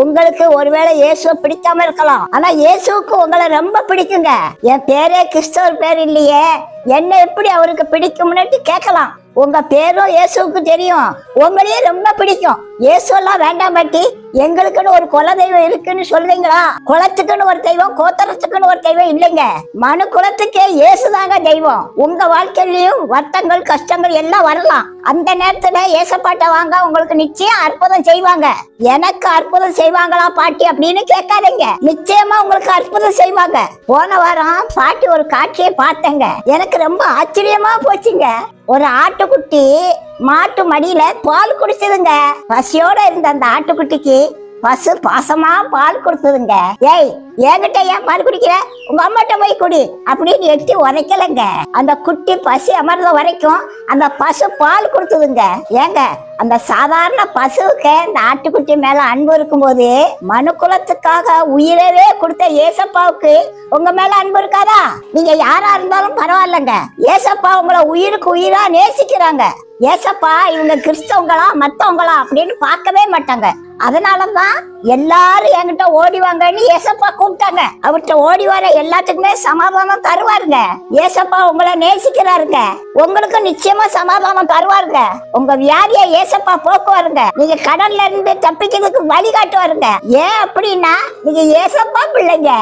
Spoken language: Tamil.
உங்களுக்கு ஒருவேளை இயேசுவை பிடிக்காம இருக்கலாம், ஆனா இயேசுவுக்கு உங்களை ரொம்ப பிடிக்குங்க. என் பேரே கிறிஸ்தவர் பேர் இல்லையே, என்ன எப்படி அவருக்கு பிடிக்கும்னு கேட்கலாம். உங்க பேரும் இயேசுவுக்கு தெரியும், உங்களையும் ரொம்ப பிடிக்கும். இயேசுலாம் வேண்டாம் பாட்டி, எங்களுக்குன்னு ஒரு குல தெய்வம் இருக்குன்னு சொல்றீங்களா? குலத்துக்குன்னு ஒரு தெய்வம், கோத்தரத்துக்குன்னு ஒரு தெய்வம் இல்லைங்க. மனு குலத்துக்கே இயேசுதாங்க தெய்வம். உங்க வாழ்க்கையிலயும் வருத்தங்கள் கஷ்டங்கள் எல்லாம் வரலாம். அந்த நேரத்துல ஏசப்பாட்ட வாங்க, உங்களுக்கு நிச்சயம் அற்புதம் செய்வாங்க. எனக்கு அற்புதம் செய்வாங்களா பாட்டி அப்படின்னு கேட்காதீங்க, நிச்சயமா உங்களுக்கு அற்புதம் செய்வாங்க. போன வாரம் பாட்டி ஒரு காட்சியை பார்த்தேங்க, எனக்கு ரொம்ப ஆச்சரியமா போச்சுங்க. ஒரு ஆட்டுக்குட்டி மாட்டு மடியில பால் குடிச்சதுங்க. பசியோட இருந்த அந்த ஆட்டுக்குட்டிக்கு பசு பாசமா பால் கொடுத்ததுங்க. ஏய், என்கிட்ட ஏன் பால் குடிக்கிற, உங்க அம்மாட்ட போய் குடி அப்படின்னு எட்டி உரைக்கலங்க. அந்த குட்டி பசி அமர்ந்த வரைக்கும் அந்த பசு பால் கொடுத்ததுங்க. ஏங்க, அந்த சாதாரண பசுவுக்கு இந்த ஆட்டுக்குட்டி மேல அன்பு இருக்கும்போது மனு குலத்துக்காக உயிரவே கொடுத்த ஏசப்பாவுக்கு உங்க மேல அன்பு இருக்காதா? நீங்க யாரா இருந்தாலும் பரவாயில்லங்க, ஏசப்பா உங்களை உயிருக்கு உயிரா நேசிக்கிறாங்க. ஏசப்பா இவங்க கிறிஸ்தவங்களா மத்தவங்களா அப்படின்னு பார்க்கவே மாட்டாங்க. அதனாலதான் எல்லாரும் என்கிட்ட ஓடிவாங்கன்னு ஏசப்பா கூப்பிட்டாங்க. அவர்கிட்ட ஓடி வர எல்லாத்துக்குமே சமாதானம் தருவாருங்க. ஏசப்பா உங்களை நேசிக்கிறாருங்க, உங்களுக்கு நிச்சயமா சமாதானம் தருவாருங்க. உங்க வியாதியை ஏசப்பா போக்குவாருங்க. நீங்க கடல்ல இருந்து தப்பிக்கிறதுக்கு வழிகாட்டுவாருங்க. ஏன் அப்படின்னா நீங்க ஏசப்பா பிள்ளைங்க.